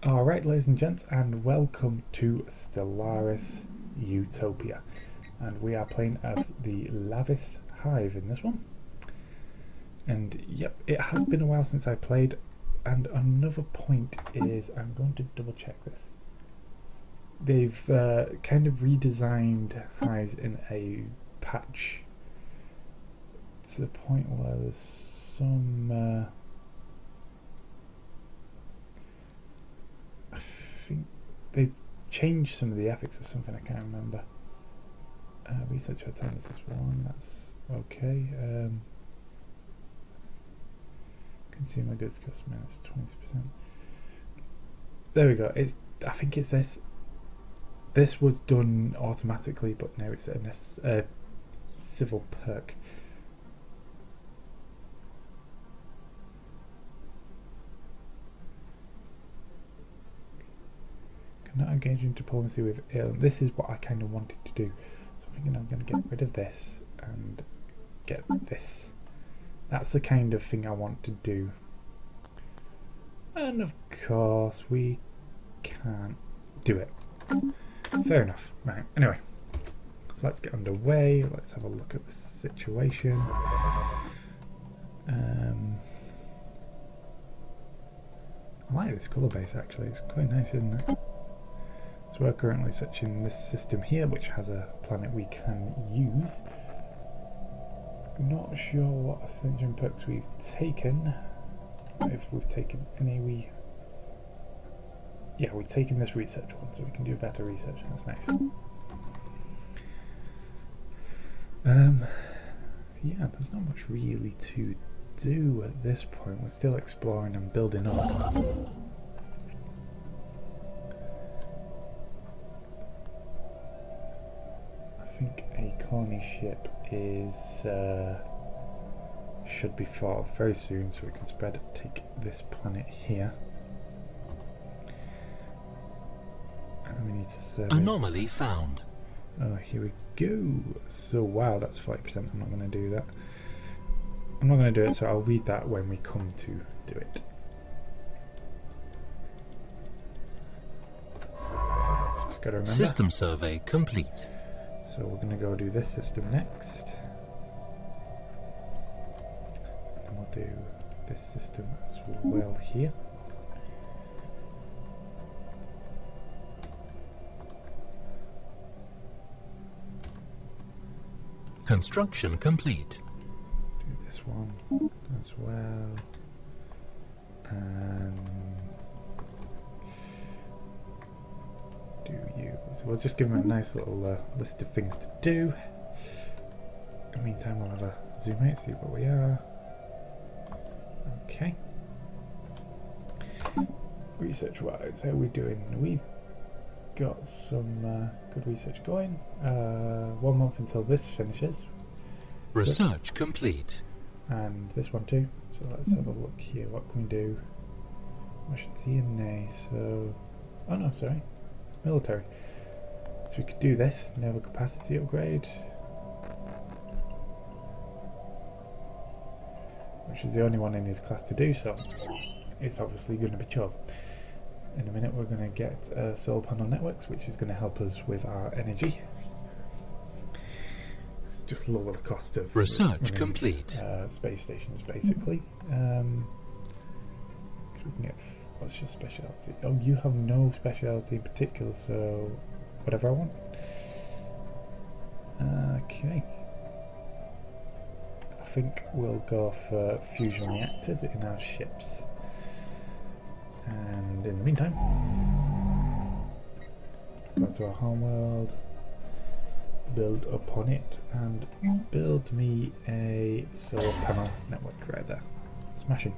Alright, ladies and gents, and welcome to Stellaris Utopia. And we are playing as the Lavis Hive in this one. And yep, it has been a while since I played, and another point is, I'm going to double check this. They've kind of redesigned Hives in a patch to the point where there's some... I think they changed some of the ethics or something, I can't remember. Research attendance is one, that's okay. Consumer goods cost minus 20%. There we go. I think it's this. This was done automatically, but now it's a civil perk. Not engage in diplomacy with ill. This is what I kind of wanted to do. So I'm thinking I'm going to get rid of this and get this. That's the kind of thing I want to do. And of course we can't do it. Fair enough. Right, anyway. So let's get underway. Let's have a look at the situation. I like this colour base actually. It's quite nice, isn't it? So we're currently searching this system here, which has a planet we can use. Not sure what ascension perks we've taken. If we've taken any, yeah, we've taken this research one, so we can do better research. That's nice. Yeah, there's not much really to do at this point. We're still exploring and building up. I think a colony ship is should be thought of very soon, so we can take this planet here, and we need to survey. Anomaly found. Oh, here we go. So wow, that's 40%. I'm not going to do that. I'm not going to do it, so I'll read that when we come to do it. Just got to remember. System survey complete. So we're going to go do this system next. And we'll do this system as well here. Construction complete. Do this one as well. And do you. So we'll just give them a nice little list of things to do. In the meantime, we'll have a zoom out, see where we are. Okay. Research wise, how are we doing? We've got some good research going. 1 month until this finishes. Research complete. And this one too. So let's have a look here. What can we do? Russian DNA. So, oh no, sorry, military. So we could do this, naval capacity upgrade, which is the only one in his class to do so. It's obviously going to be chosen. In a minute we're going to get solar panel networks, which is going to help us with our energy. Just lower the cost of research complete. Space stations, basically. We can get, what's your speciality? Oh, you have no speciality in particular, so whatever I want. Okay. I think we'll go for fusion reactors in our ships. And in the meantime, go to our homeworld, build upon it, and build me a solar panel network right there. Smashing.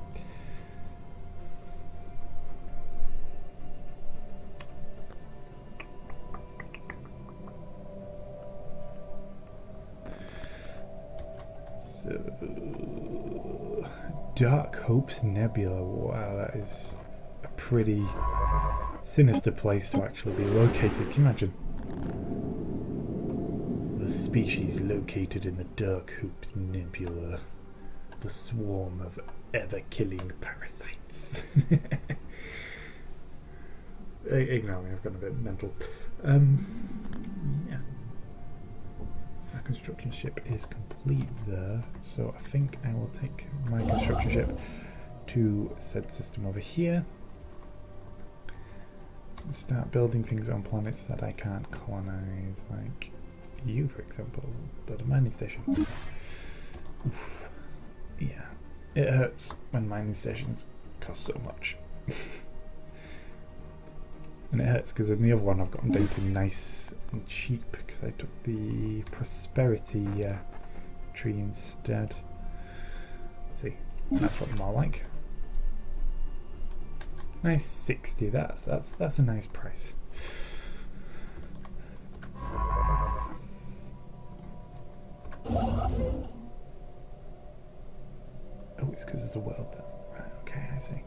So, Dark Hope's Nebula. Wow, that is a pretty sinister place to actually be located. Can you imagine? The species located in the Dark Hope's Nebula. The swarm of ever-killing parasites. ignore me, I've gone a bit mental. Yeah. Our construction ship is complete there, so I think I will take my construction ship to said system over here. Start building things on planets that I can't colonize, like you, for example. Build a mining station. Oof. Yeah, it hurts when mining stations cost so much. And it hurts because in the other one I've got them dating nice and cheap because I took the prosperity tree instead. See, that's what they're more like. Nice 60. That's a nice price. Oh, it's because there's a world there. Right, okay, I see.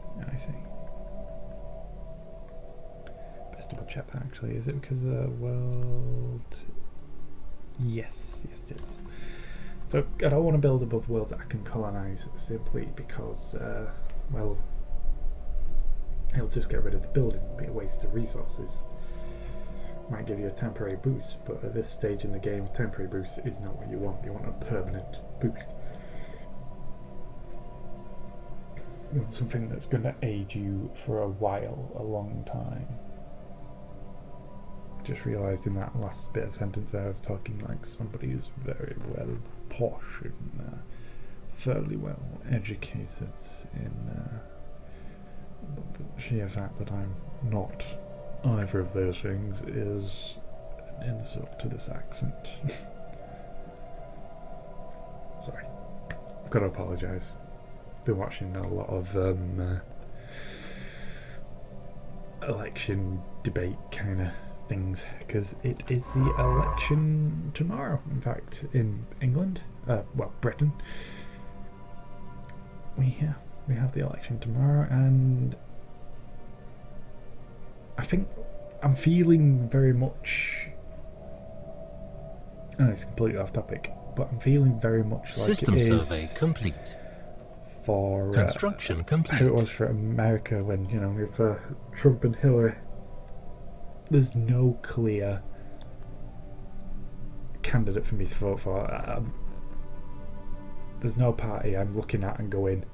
Best double check that actually. Is it because the world? Yes it is. So I don't want to build above worlds that I can colonize simply because, well, it'll just get rid of the building. It'll be a waste of resources. Might give you a temporary boost, but at this stage in the game, a temporary boost is not what you want. You want a permanent boost. You want something that's going to aid you for a while, a long time. Just realised in that last bit of sentence there I was talking like somebody who's very well posh and fairly well educated in the sheer fact that I'm not either of those things is an insult to this accent. Sorry, I've got to apologise. Been watching a lot of election debate kind of things because it is the election tomorrow. In fact, in England, well, Britain, we have the election tomorrow, and I think I'm feeling very much. Oh, it's completely off topic, but I'm feeling very much like System it is survey complete. For Construction complete. how it was for America when, you know, with Trump and Hillary. There's no clear candidate for me to vote for. There's no party I'm looking at and going,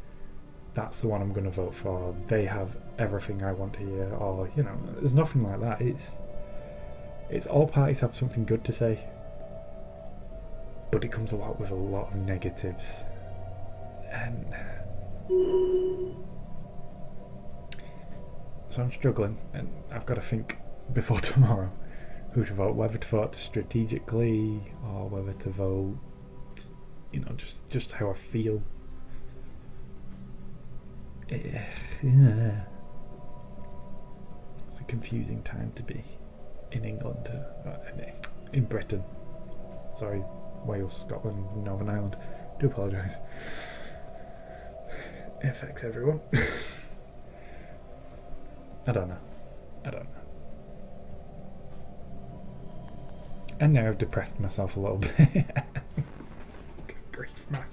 that's the one I'm going to vote for. They have everything I want to hear, or, you know, there's nothing like that. It's all parties have something good to say, but it comes a lot with a lot of negatives. And so I'm struggling, and I've got to think before tomorrow who to vote, whether to vote strategically or whether to vote, you know, just how I feel. It's a confusing time to be in England, in Britain. Sorry, Wales, Scotland, Northern Ireland. Do apologise. It affects everyone. I don't know. And now I've depressed myself a little bit. Good grief, man.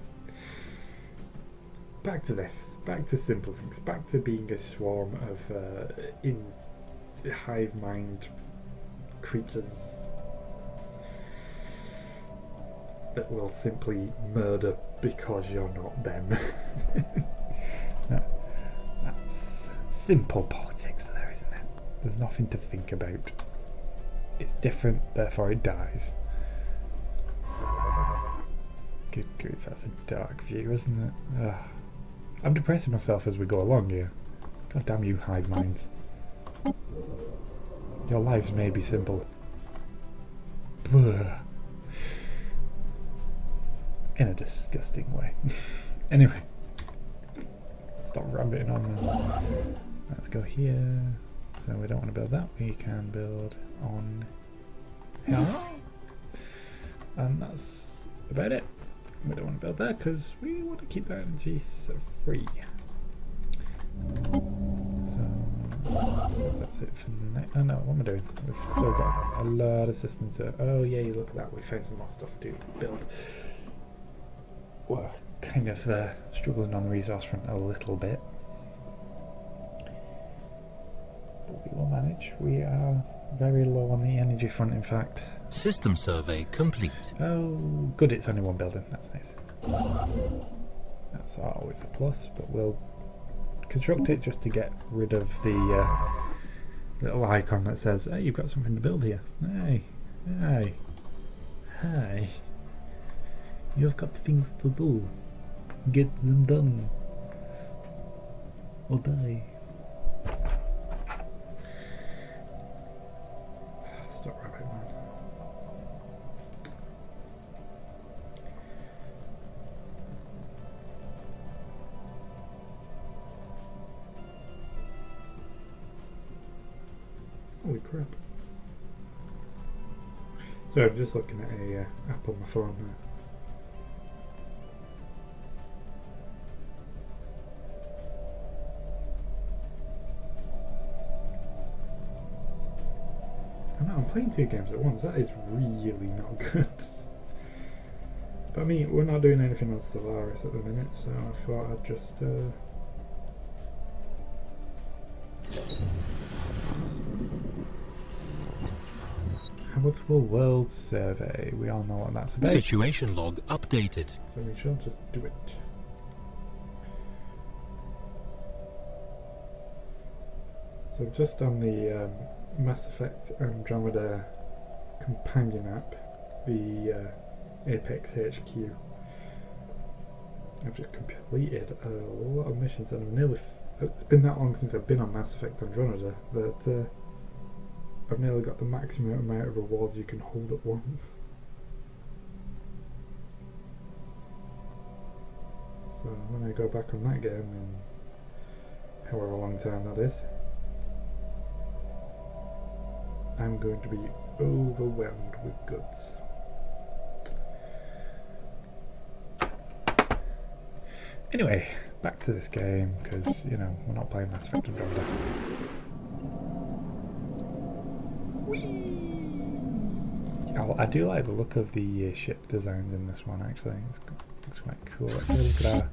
Back to this. Back to simple things. Back to being a swarm of hive mind creatures that will simply murder because you're not them. That's simple politics there, isn't it? There's nothing to think about. It's different, therefore it dies. Good grief, that's a dark view, isn't it? Ugh. I'm depressing myself as we go along here. God damn you, hive minds. Your lives may be simple. Blah. In a disgusting way. Anyway. Stop rambling on now. Let's go here. So we don't want to build that. We can build on here. And that's about it. We don't want to build there because we want to keep that energy free. So that's it for the next. Oh no, what am I doing? We've still got a lot of systems. Oh yay, look at that. We found some more stuff to build. We're kind of struggling on the resource front a little bit. but we will manage. We are very low on the energy front, in fact. System survey complete. Oh, good, it's only one building. That's nice. That's always a plus, but we'll construct it just to get rid of the little icon that says, hey, you've got something to build here. Hey, hey, hey. You've got things to do. Get them done. Or die. Stop rabbit, man. Holy crap. So I'm just looking at a app on my phone now. I know, I'm playing 2 games at once. That is really not good. But I mean, we're not doing anything on Stellaris at the minute, so I thought I'd just Habitable World Survey. We all know what that's about. Situation log updated. So we shall just do it. So just on the Mass Effect Andromeda companion app, the Apex HQ, I've just completed a lot of missions, and it's been that long since I've been on Mass Effect Andromeda that I've nearly got the maximum amount of rewards you can hold at once. So when I go back on that game in however long time that is, I'm going to be overwhelmed with goods. Anyway, back to this game, because, you know, we're not playing Mass Effect Andromeda. Oh, I do like the look of the ship designs in this one, actually. It's quite cool. Let's have a look at our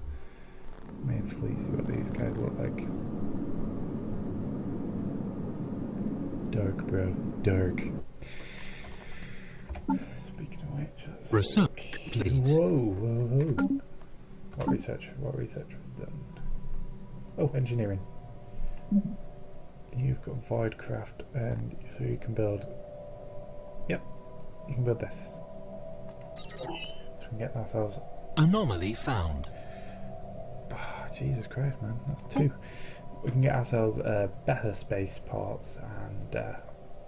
main fleet, see what these guys look like. Dark, bro. Dark. Speaking of which, research complete. Whoa. What research was done? Oh, engineering. You've got Voidcraft, and so you can build. Yep, you can build this. So we can get ourselves. Anomaly found. Oh, Jesus Christ, man, that's 2. We can get ourselves better spaceports and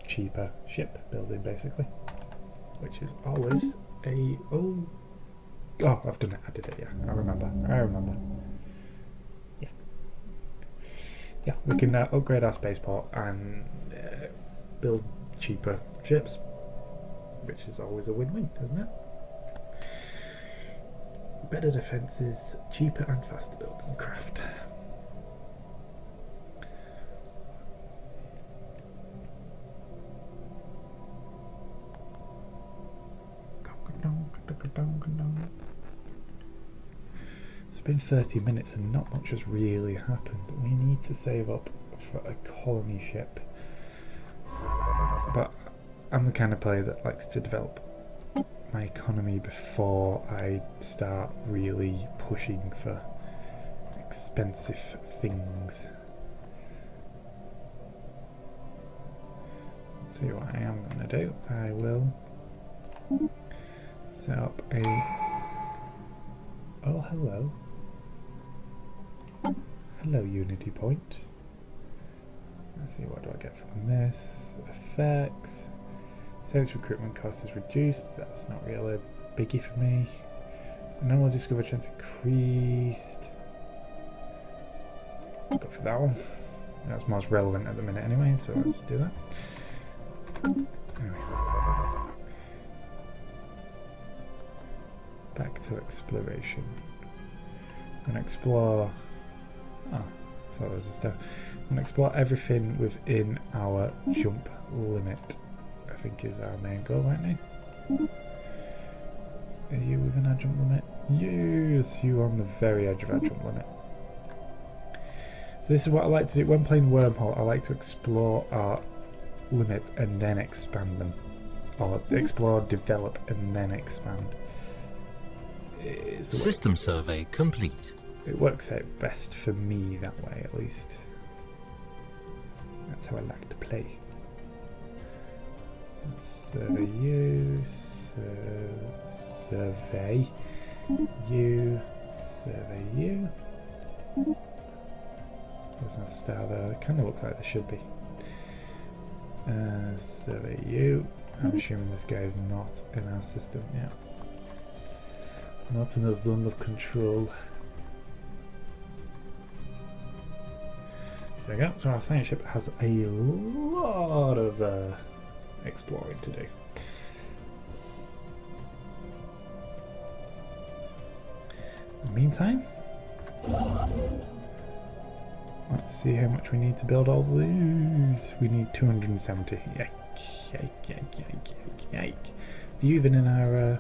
cheaper ship building, basically, which is always a oh, I've done it. I did it. Yeah, I remember. Yeah, we can upgrade our spaceport and build cheaper ships, which is always a win-win, isn't it? Better defences, cheaper and faster building craft. It's been 30 minutes and not much has really happened. We need to save up for a colony ship. But I'm the kind of player that likes to develop my economy before I start really pushing for expensive things. Let's see what I am going to do. I will set up a... Oh, hello. Hello, Unity Point. Let's see, what do I get from this? Effects. Sales recruitment cost is reduced. That's not really a biggie for me. Normal discover chance increased. Go for that one. That's most relevant at the minute anyway, so let's do that. Anyway. Back to exploration. I'm going to explore... Oh, I thought there was a step. I'm going to explore everything within our jump limit, I think is our main goal right now. Are you within our jump limit? Yes, you are on the very edge of our jump limit. So this is what I like to do when playing Wormhole. I like to explore our limits and then expand them, or explore, develop, and then expand. System survey complete. It works out best for me that way, at least. That's how I like to play. Survey you, survey you, survey you. There's no star there. It kind of looks like there should be. Survey you. I'm assuming this guy is not in our system yet. Not in a zone of control. There we go. So our science ship has a lot of exploring to do. In the meantime, let's see how much we need to build all these. We need 270. Yike, yike, yike, yike, yike. Are you even in our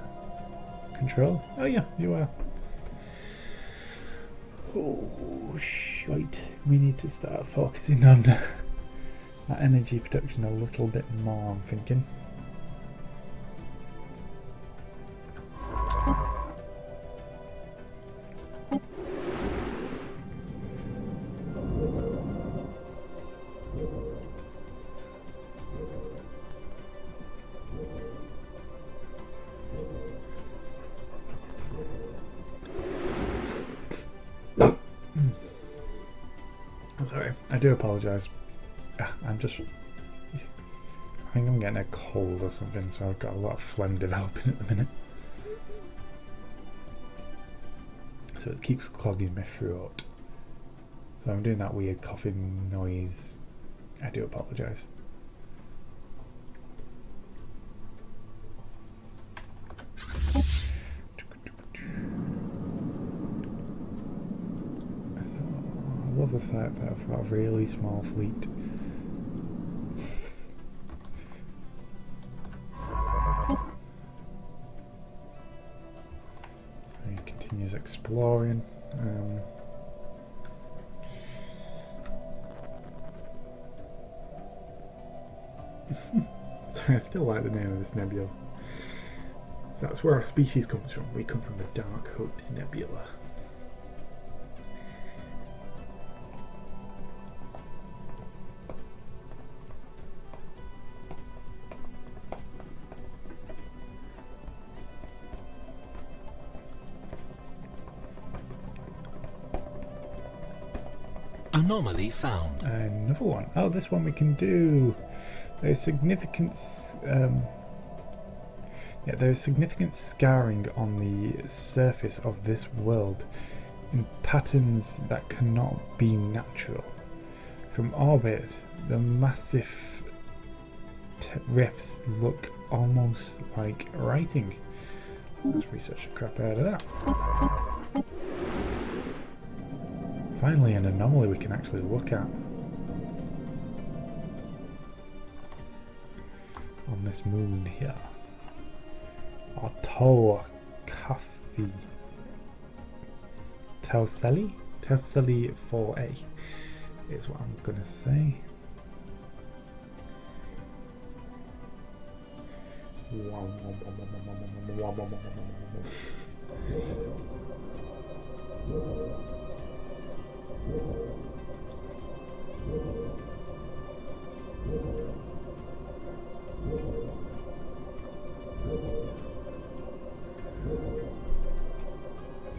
control? Oh yeah, you are. Oh shite. We need to start focusing on that energy production a little bit more, I'm thinking. Sorry, I do apologise. I think I'm getting a cold or something, so I've got a lot of phlegm developing at the minute. So it keeps clogging my throat. So I'm doing that weird coughing noise. I do apologise. I love the fact that I've got a really small fleet. So he continues exploring. So I still like the name of this nebula. So that's where our species comes from. We come from the Dark Hopes Nebula. Anomaly found. Another one. Oh, this one we can do. There's significant, there's significant scarring on the surface of this world in patterns that cannot be natural. From orbit, the massive rifts look almost like writing. Let's research the crap out of that. Finally, an anomaly we can actually look at on this moon here. Ottawa Coffee Telseli 4A is what I'm gonna say.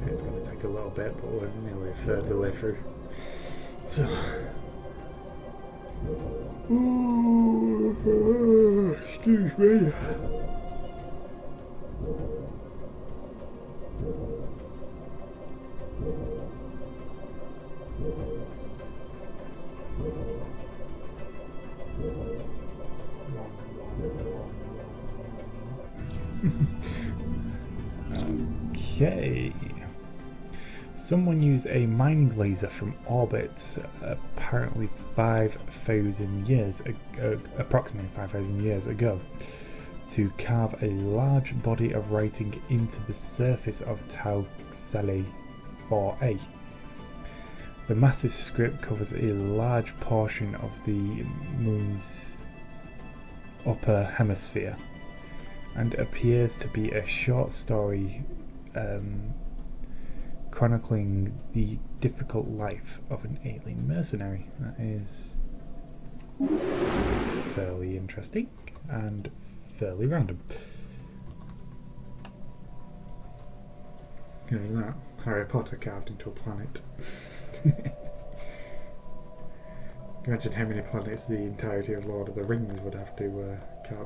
It's going to take a little bit, but we're nearly a third of the way through. So, excuse me. Okay. Someone used a mind laser from orbit, apparently 5,000 years, approximately 5,000 years ago, to carve a large body of writing into the surface of Tau Celi 4A. The massive script covers a large portion of the moon's upper hemisphere and appears to be a short story chronicling the difficult life of an alien mercenary. That is fairly interesting and fairly random. You know that Harry Potter carved into a planet. Imagine how many planets the entirety of Lord of the Rings would have to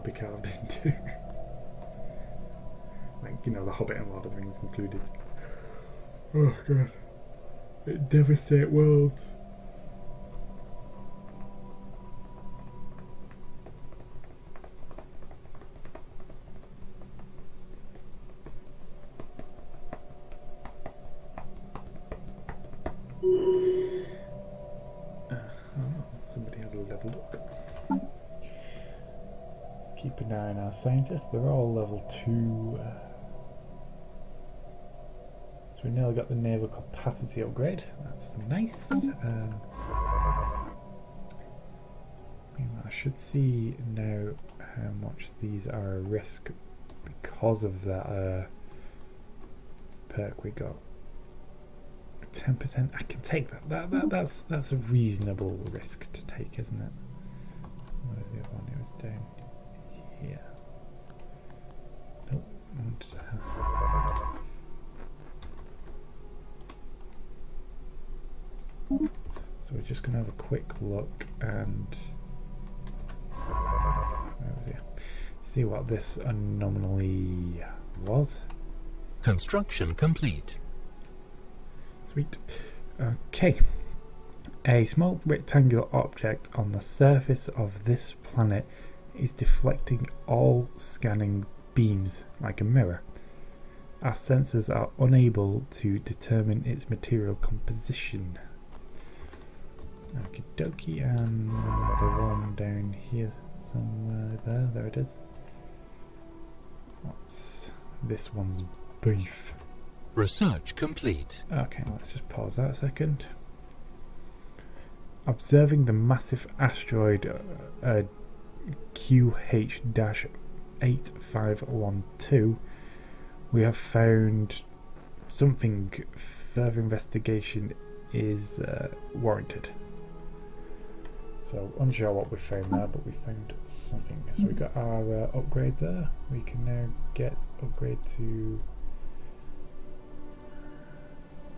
be carved into. Like, you know, The Hobbit and Lord of the Rings included. Oh god. It devastates worlds. Somebody has leveled up. Let's keep an eye on our scientists. They're all level 2. So we nearly got the naval capacity upgrade. That's nice. I should see now how much these are a risk because of that perk we got. 10%. I can take that. That's a reasonable risk to take, isn't it? Where's the other one? It was down here. Nope. So we're just gonna have a quick look and see what this anomaly was. Construction complete. Sweet. Okay. A small rectangular object on the surface of this planet is deflecting all scanning beams like a mirror. Our sensors are unable to determine its material composition. Okie dokie, and the one down here somewhere there it is. What's this one's beef? Research complete. Okay, let's just pause that a second. Observing the massive asteroid QH-8512, we have found something. Further investigation is warranted. So, unsure what we found there, but we found something. So we got our upgrade there. We can now get upgrade to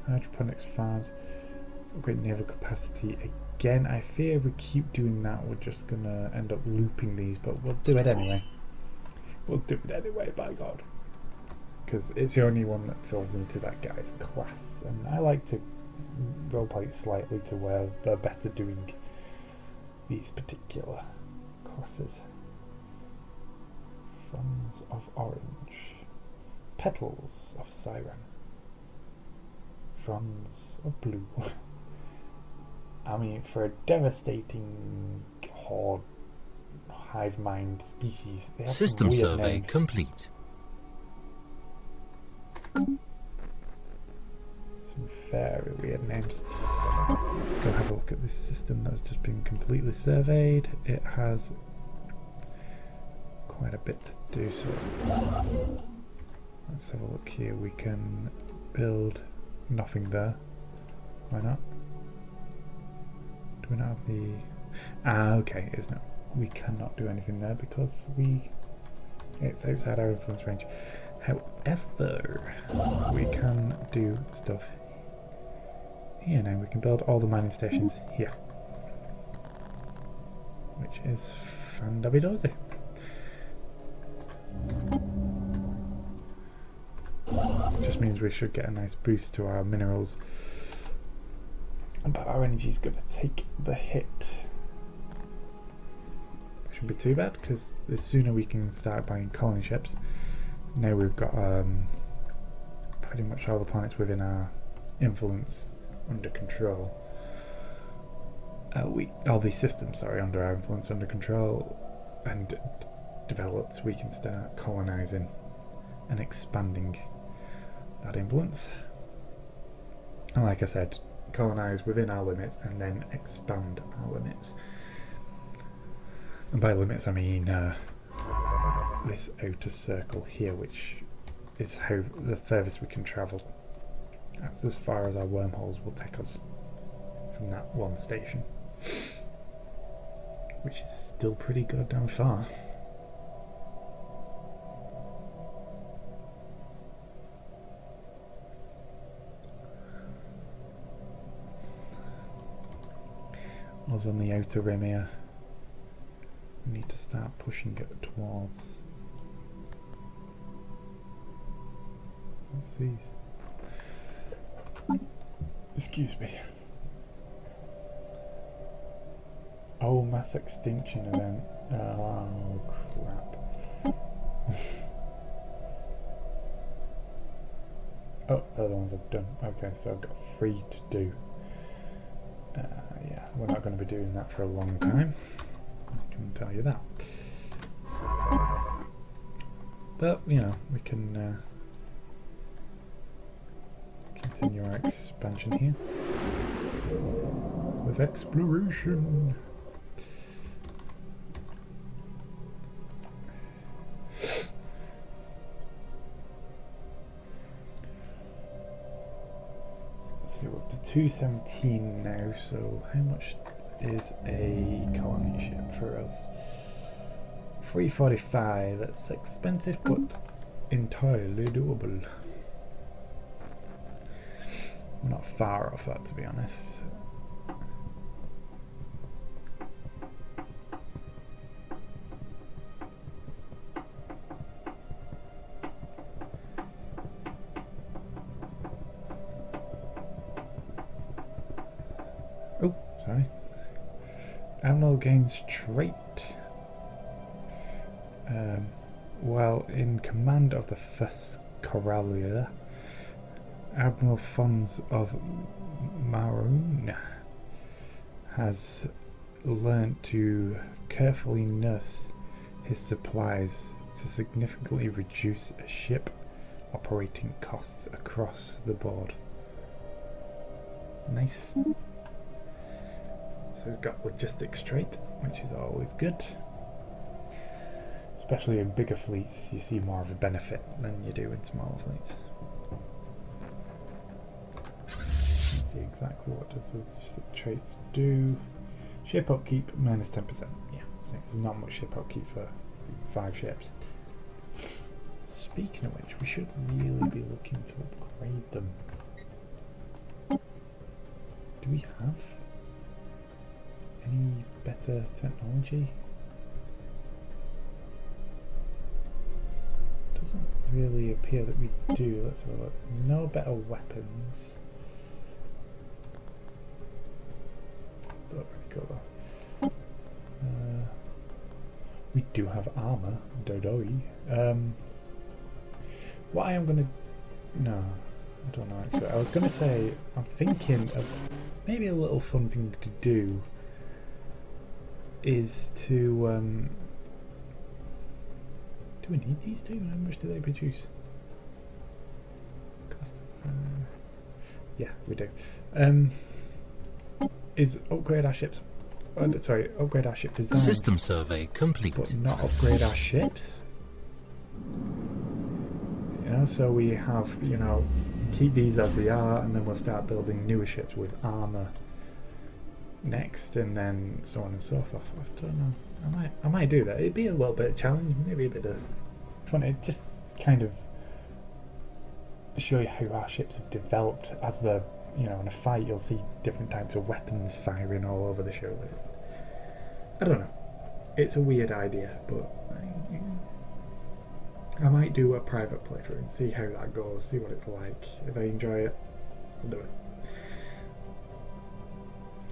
hydroponics farms, upgrade naval capacity again. I fear if we keep doing that we're just gonna end up looping these, but we'll do it anyway. We'll do it anyway, by God. Because it's the only one that fills into that guy's class, and I like to roleplay it slightly to where they're better doing these particular classes. Fronds of Orange, Petals of Siren, Fronds of Blue. I mean, for a devastating horde hive mind species, they have System some weird survey names. complete. Some very weird names. Let's go have a look at this system that's just been completely surveyed. It has quite a bit to do, so let's have a look here. We can build nothing there. Why not? Do we not have the... okay, it's not. We cannot do anything there because it's outside our influence range. However, we can do stuff here now. We can build all the mining stations here, which is fan-dabby-dozy. Just means we should get a nice boost to our minerals, but our energy is going to take the hit. Shouldn't be too bad, because the sooner we can start buying colony ships. Now we've got pretty much all the planets within our influence under control. All these systems, sorry, under our influence under control and developed, we can start colonizing and expanding that influence. And like I said, colonise within our limits and then expand our limits. And by limits I mean this outer circle here, which is how the furthest we can travel. That's as far as our wormholes will take us from that one station, which is still pretty goddamn far. I was on the outer rim here. We need to start pushing it towards. What's these? Excuse me. Oh, mass extinction event. Oh, crap. Oh, the other ones I've done. Okay, so I've got 3 to do. Yeah, we're not going to be doing that for a long time. I can tell you that. But, you know, we can continue our expansion here with exploration. So we're up to 217 now, so how much is a colony ship for us? 345, that's expensive but entirely doable. We're not far off that, to be honest. Oh, sorry. Admiral gains trait. While in command of the first Corellia, Admiral Fons of Maroon has learnt to carefully nurse his supplies to significantly reduce a ship operating costs across the board. Nice. So he's got logistics trait, which is always good. Especially in bigger fleets, you see more of a benefit than you do in smaller fleets. Let's see exactly what does the logistic traits do. Ship upkeep minus 10%. Yeah, so there's not much ship upkeep for 5 ships. Speaking of which, we should really be looking to upgrade them. Do we have any better technology? Doesn't really appear that we do. Let's have a look. No better weapons. But we do have armor. Dodoi. What I am gonna... No, I don't know actually. I was gonna say, I'm thinking of maybe a little fun thing to do is to do we need these two? How much do they produce? Yeah, we do. Is upgrade our ships? Sorry, upgrade our ship design. System survey complete. But not upgrade our ships. You know, so we have, you know, keep these as they are, and then we'll start building newer ships with armor next, and then so on and so forth. I don't know. I might do that. It'd be a little bit of challenge, maybe a bit of fun. It just kind of show you how our ships have developed as the, you know, in a fight you'll see different types of weapons firing all over the show. I don't know. It's a weird idea, but I might do a private playthrough and see how that goes, see what it's like. If I enjoy it, I'll do it.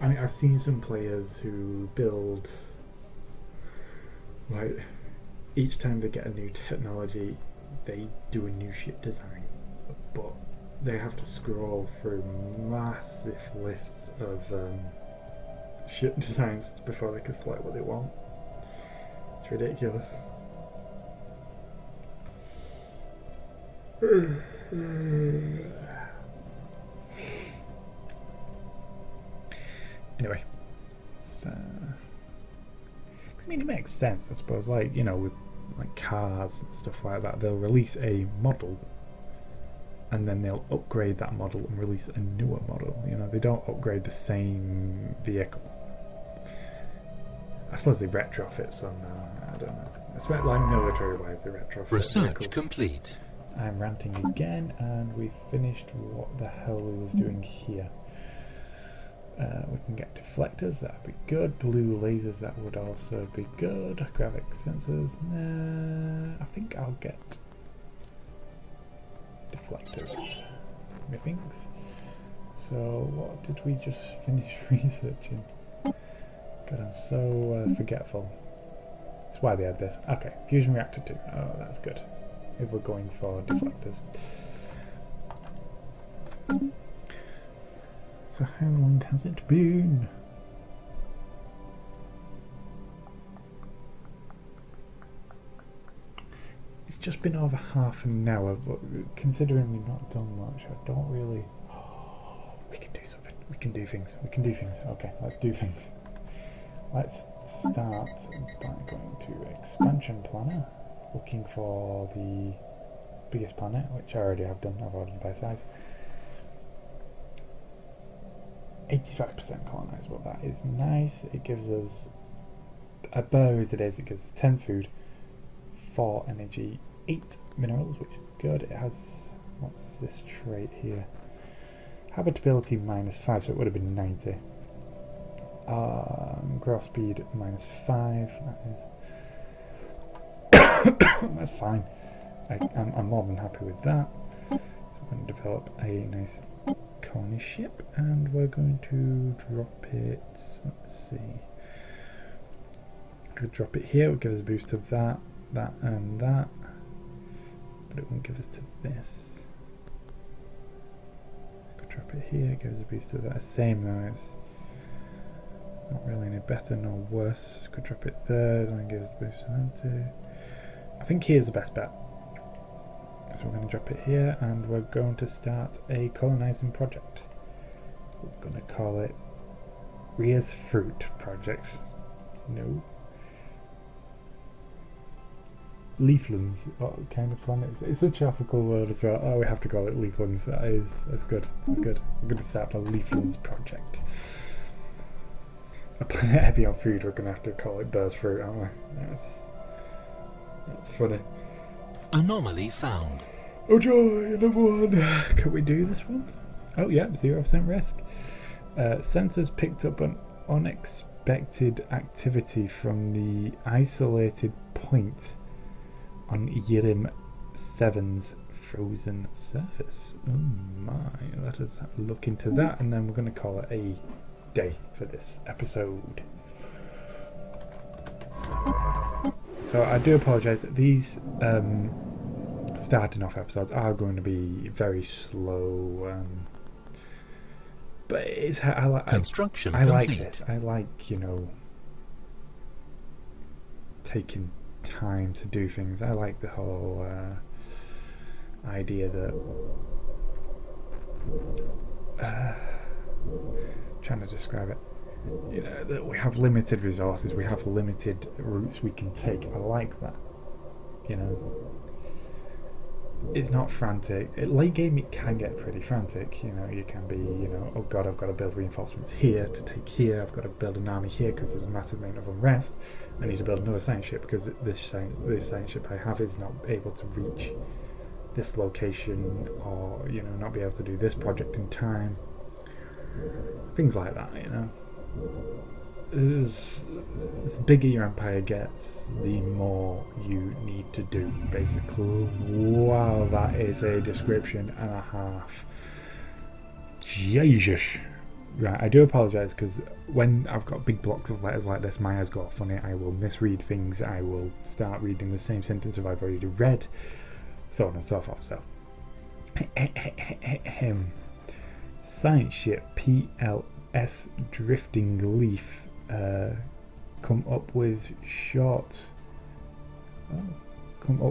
I mean, I've seen some players who build, like, each time they get a new technology, they do a new ship design, but they have to scroll through massive lists of ship designs before they can select what they want. It's ridiculous. Anyway, so, I mean, it makes sense, I suppose. Like, you know, with like cars and stuff like that, they'll release a model, and then they'll upgrade that model and release a newer model. You know, they don't upgrade the same vehicle. I suppose they retrofit some. I don't know. It's like military-wise, they retrofit Research vehicles. complete. I'm ranting again, and we finished what the hell we was doing here. We can get deflectors, that would be good. Blue lasers, that would also be good. Graphic sensors, nah, I think I'll get deflectors, methinks. So what did we just finish researching? God, I'm so forgetful. That's why they had this. Okay, fusion reactor 2. Oh, that's good. If we're going for deflectors. So how long has it been? It's just been over half an hour, but considering we've not done much, I don't really... Oh, we can do something. We can do things. We can do things. Okay, let's do things. Let's start by going to expansion planner, looking for the biggest planet, which I already have done. I've ordered by size. 85% colonized, well, that is nice. It gives us, as bare as it is, it gives us 10 food, 4 energy, 8 minerals, which is good. It has, what's this trait here? Habitability -5, so it would have been 90. Growth speed -5, that is that's fine. I'm more than happy with that. So I'm going to develop a nice colony ship, and we're going to drop it, let's see, could drop it here. It will give us a boost to that, that and that, but it won't give us to this. Could drop it here, it gives us a boost to that. Same though, it's not really any better nor worse. Could drop it there, then give us a boost to that too. I think here's the best bet. So we're going to drop it here, and we're going to start a colonizing project. We're going to call it Ria's Fruit Project. No. Leaflands. What kind of planet is it? It's a tropical world as well. Oh, we have to call it Leaflands. That's good. That's good. We're going to start a Leaflands project. A planet heavy on food, we're going to have to call it Bear's Fruit, aren't we? That's funny. Anomaly found. Oh joy, another one! Can we do this one? Oh yeah, 0% risk. Sensors picked up an unexpected activity from the isolated point on Yirim 7's frozen surface. Oh my, let us look into that, and then we're going to call it a day for this episode. So I do apologise, these starting off episodes are going to be very slow, but it's Construction I like complete. this. I like, you know, taking time to do things. I like the whole idea that trying to describe it, you know, that we have limited resources, we have limited routes we can take. I like that, you know. It's not frantic. Late game it can get pretty frantic, you know. You can be, you know, oh god, I've got to build reinforcements here to take here, I've got to build an army here because there's a massive amount of unrest. I need to build another science ship because this science ship I have is not able to reach this location, or, you know, not be able to do this project in time. Things like that, you know. As bigger your empire gets, the more you need to do, basically. Wow, that is a description and a half. Jesus. Right, I do apologise, because when I've got big blocks of letters like this, my eyes go off on it. I will misread things, I will start reading the same sentence if I've already read, so on and so forth. So science ship PLS Drifting Leaf come up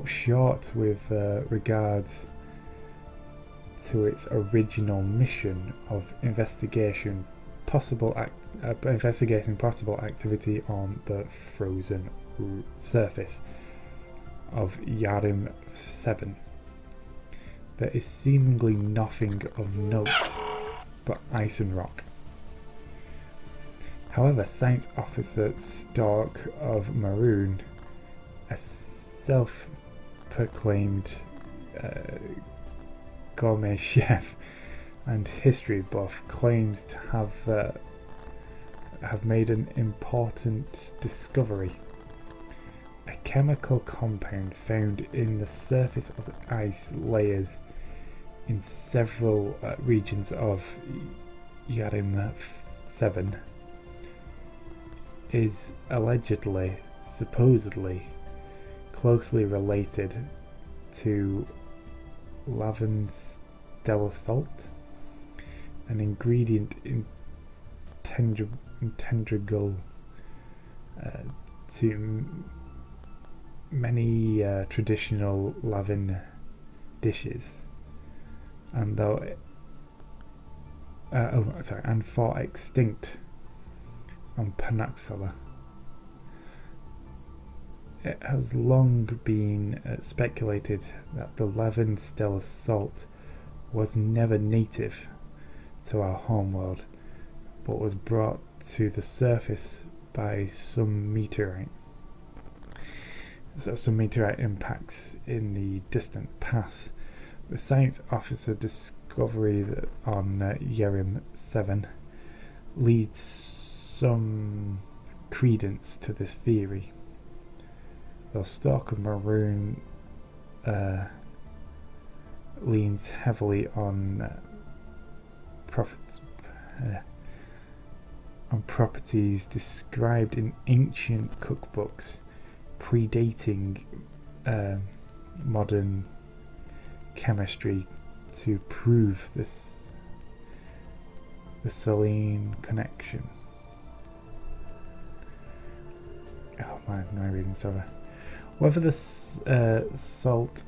short with regards to its original mission of investigation investigating possible activity on the frozen surface of Yarim 7. There is seemingly nothing of note but ice and rock. However, Science Officer Stark of Maroon, a self-proclaimed gourmet chef and history buff, claims to have made an important discovery. A chemical compound found in the surface of the ice layers in several regions of Yarim 7 is supposedly closely related to Lavin-Stellar salt, an ingredient integral to many traditional Lavin dishes, and and fought extinct on Peninsula. It has long been speculated that the Lavin-Stellar salt was never native to our homeworld, but was brought to the surface by some meteorite. So some meteorite impacts in the distant past. The Science Officer discovery on Yarim 7 leads some credence to this theory, though Stark of Maroon leans heavily on properties described in ancient cookbooks predating modern chemistry to prove the saline connection. Oh, my reading's over. Whether the salt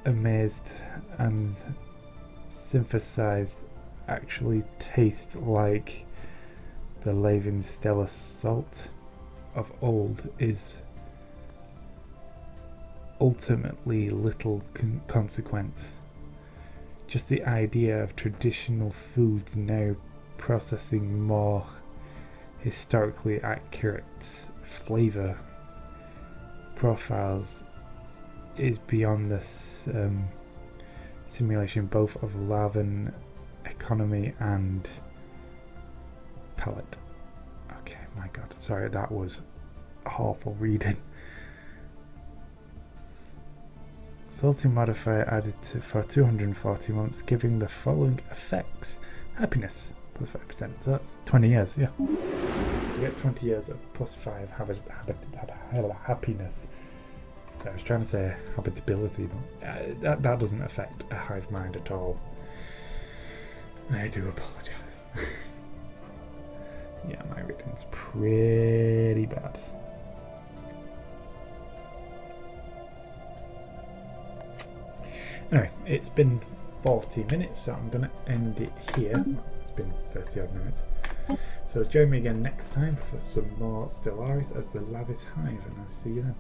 amazed and synthesized actually taste like the Lavin-Stellar salt of old is ultimately little consequence. Just the idea of traditional foods now processing more historically accurate flavor profiles is beyond this simulation both of Lavin economy and palate. Okay, my god, sorry, that was awful reading. Salting modifier added for 240 months, giving the following effects: happiness plus 5%, so that's 20 years. Yeah, you get 20 years of plus 5 happiness. So I was trying to say habitability, but that doesn't affect a hive mind at all. I do apologise. Yeah, my reading's pretty bad. Anyway, it's been 40 minutes, so I'm going to end it here. Well, it's been 30 odd minutes. So join me again next time for some more Stellaris as the Lavis Hive, and I'll see you then.